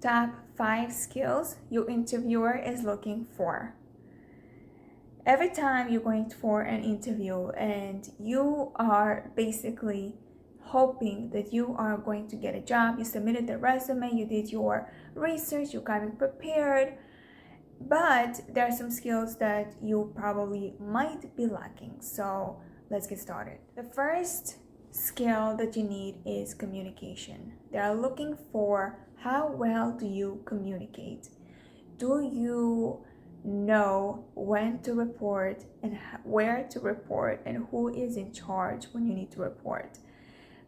top 5 skills your interviewer is looking for. Every time you're going for an interview and you are basically hoping that you are going to get a job, you submitted the resume, you did your research, you got it prepared, but there are some skills that you probably might be lacking. So let's get started. The first skill that you need is communication. They are looking for how well do you communicate. Do you know when to report and where to report and who is in charge when you need to report.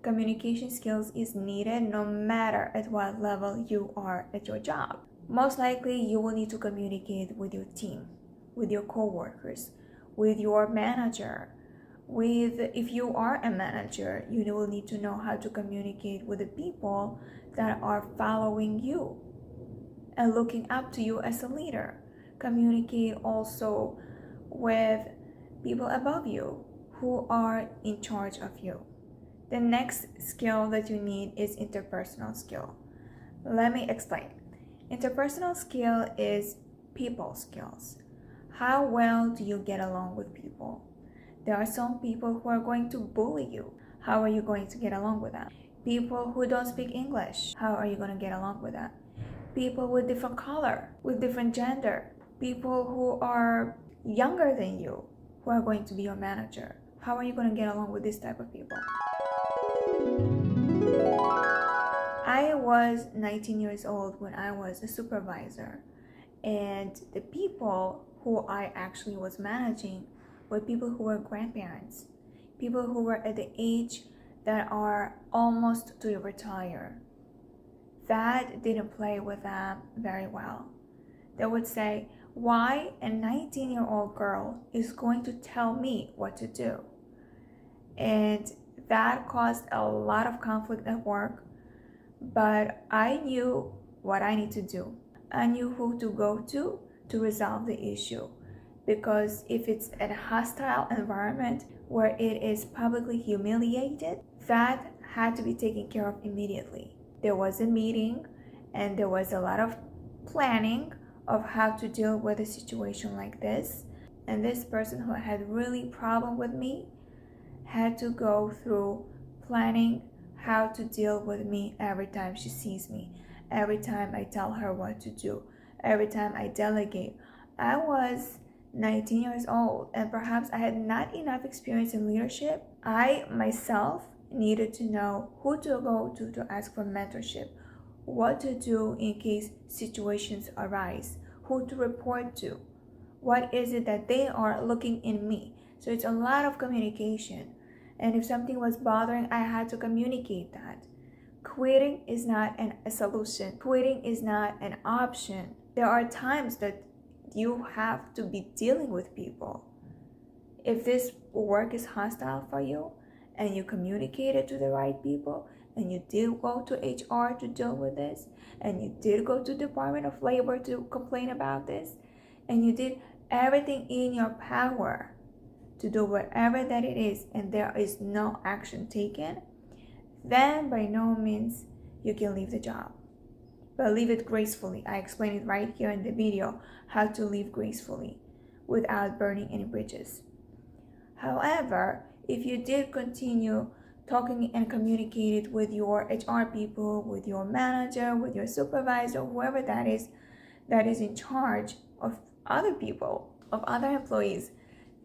Communication skills is needed no matter at what level you are at your job. Most likely you will need to communicate with your team, with your coworkers, with your manager. If you are a manager, you will need to know how to communicate with the people that are following you and looking up to you as a leader. Communicate also with people above you who are in charge of you. The next skill that you need is interpersonal skill. Let me explain. Interpersonal skill is people skills. How well do you get along with people? There are some people who are going to bully you. How are you going to get along with them? People who don't speak English. How are you going to get along with them? People with different color, with different gender. People who are younger than you, who are going to be your manager. How are you going to get along with this type of people? I was 19 years old when I was a supervisor, and the people who I actually was managing were people who were grandparents, people who were at the age that are almost to retire. That didn't play with them very well. They would say, why a 19-year-old girl is going to tell me what to do? And that caused a lot of conflict at work, but I knew what I need to do. I knew who to go to resolve the issue, because if it's a hostile environment where it is publicly humiliated, that had to be taken care of immediately. There was a meeting and there was a lot of planning of how to deal with a situation like this, and this person who had really problem with me had to go through planning how to deal with me every time she sees me, every time I tell her what to do, every time I delegate. I was 19 years old and perhaps I had not enough experience in leadership. I myself needed to know who to go to ask for mentorship, what to do in case situations arise, who to report to, what is it that they are looking in me. So it's a lot of communication. And if something was bothering, I had to communicate that. Quitting is not a solution. Quitting is not an option. There are times that you have to be dealing with people. If this work is hostile for you and you communicate it to the right people, and you did go to HR to deal with this, and you did go to Department of Labor to complain about this, and you did everything in your power to do whatever that it is, and there is no action taken, then by no means you can leave the job. But leave it gracefully. I explained it right here in the video, how to leave gracefully without burning any bridges. However, if you did continue talking and communicated with your HR people, with your manager, with your supervisor, whoever that is in charge of other people, of other employees,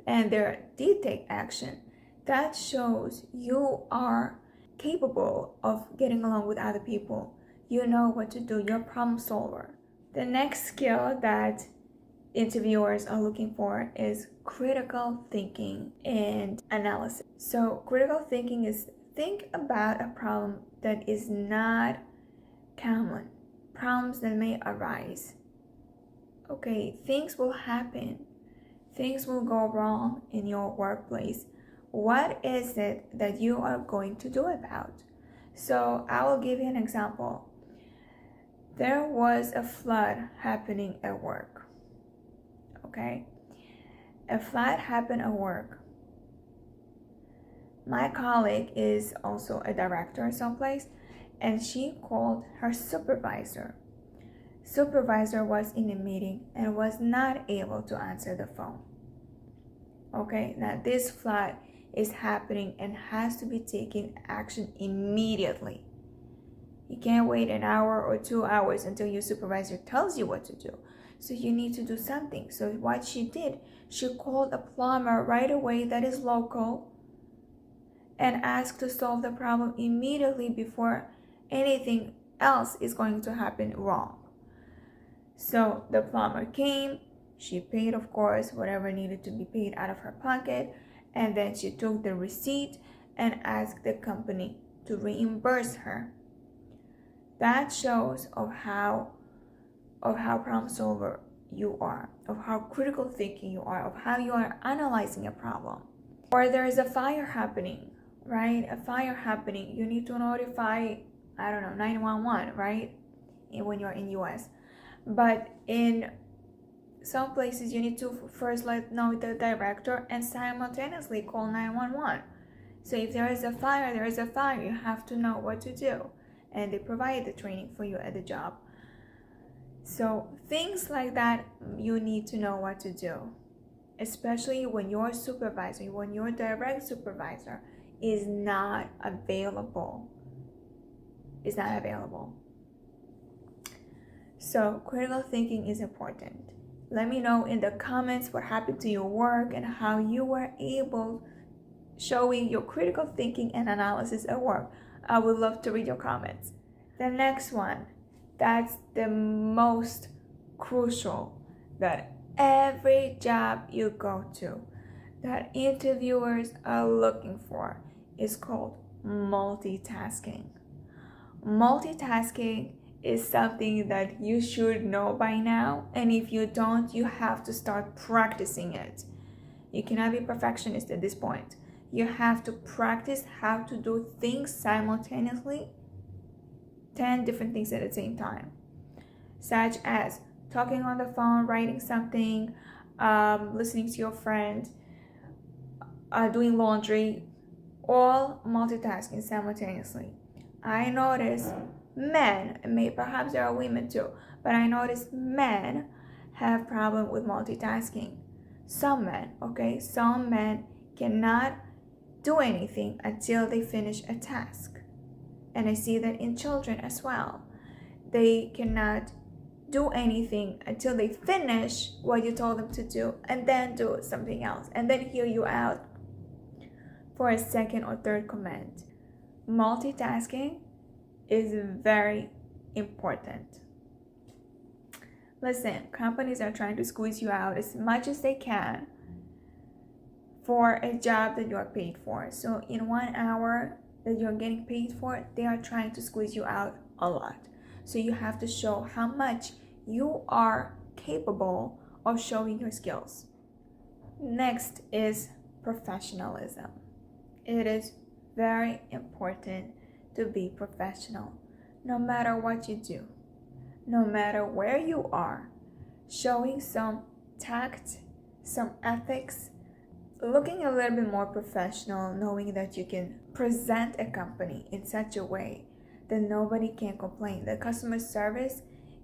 and they did take action, that shows you are capable of getting along with other people. You know what to do. You're a problem solver. The next skill that interviewers are looking for is critical thinking and analysis. So critical thinking is think about a problem that is not common, problems that may arise. Okay, things will happen. Things will go wrong in your workplace. What is it that you are going to do about? So I will give you an example. There was a flood happening at work. Okay? A flood happened at work. My colleague is also a director someplace, and she called her supervisor. supervisor was in a meeting and was not able to answer the phone. Okay, now this flood is happening and has to be taken action immediately. You can't wait an hour or 2 hours until your supervisor tells you what to do. So you need to do something. So what she did, she called a plumber right away that is local and asked to solve the problem immediately before anything else is going to happen wrong. So the plumber came, she paid, of course, whatever needed to be paid out of her pocket, and then she took the receipt and asked the company to reimburse her. That shows of how problem solver you are, of how critical thinking you are, of how you are analyzing a problem. Or there is a fire happening, right? A fire happening. You need to notify, 911, right? When you're in US. But in some places, you need to first know the director and simultaneously call 911. So if there is a fire, there is a fire. You have to know what to do. And they provide the training for you at the job. So things like that, you need to know what to do. Especially when your supervisor, when your direct supervisor is not available. So critical thinking is important. Let me know in the comments what happened to your work and how you were able showing your critical thinking and analysis at work. I would love to read your comments. The next one, that's the most crucial, that every job you go to, that interviewers are looking for, is called multitasking. Multitasking is something that you should know by now, and if you don't, you have to start practicing it. You cannot be a perfectionist at this point. You have to practice how to do things simultaneously, 10 different things at the same time, such as talking on the phone, writing something, listening to your friend, doing laundry, all multitasking simultaneously. I notice men, perhaps there are women too, but I notice men have problem with multitasking. Some men cannot do anything until they finish a task. And I see that in children as well. They cannot do anything until they finish what you told them to do and then do something else and then hear you out for a second or third command. Multitasking is very important. Listen, companies are trying to squeeze you out as much as they can for a job that you are paid for. So in 1 hour that you're getting paid for, they are trying to squeeze you out a lot. So you have to show how much you are capable of showing your skills. Next is professionalism. It is very important to be professional, no matter what you do, no matter where you are, showing some tact, some ethics, looking a little bit more professional, knowing that you can present a company in such a way that nobody can complain. The customer service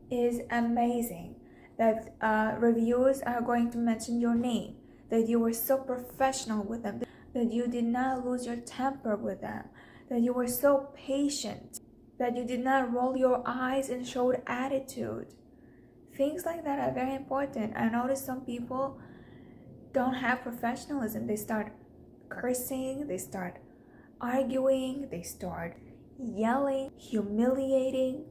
is amazing, that reviews are going to mention your name, that you were so professional with them, that you did not lose your temper with them, that you were so patient, that you did not roll your eyes and showed attitude. Things like that are very important. I notice some people don't have professionalism. They start cursing, they start arguing, they start yelling, humiliating.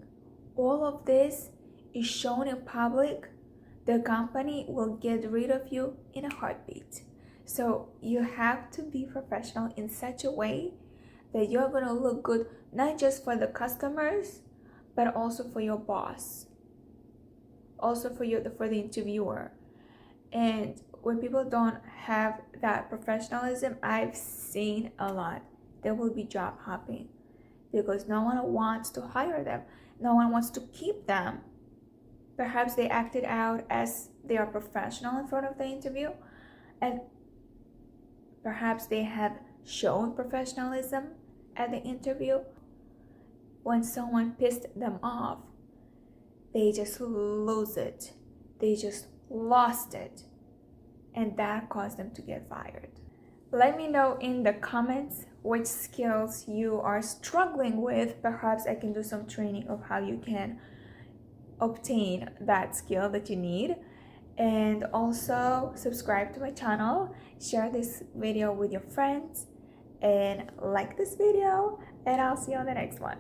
All of this is shown in public. The company will get rid of you in a heartbeat. So you have to be professional in such a way that you're going to look good, not just for the customers, but also for your boss, also for the interviewer. And when people don't have that professionalism, I've seen a lot. There will be job hopping because no one wants to hire them. No one wants to keep them. Perhaps they acted out as they are professional in front of the interview, and perhaps they have shown professionalism at the interview. When someone pissed them off, they just lose it. They just lost it. And that caused them to get fired. Let me know in the comments which skills you are struggling with. Perhaps I can do some training of how you can obtain that skill that you need. And also subscribe to my channel, share this video with your friends, and like this video, and I'll see you on the next one.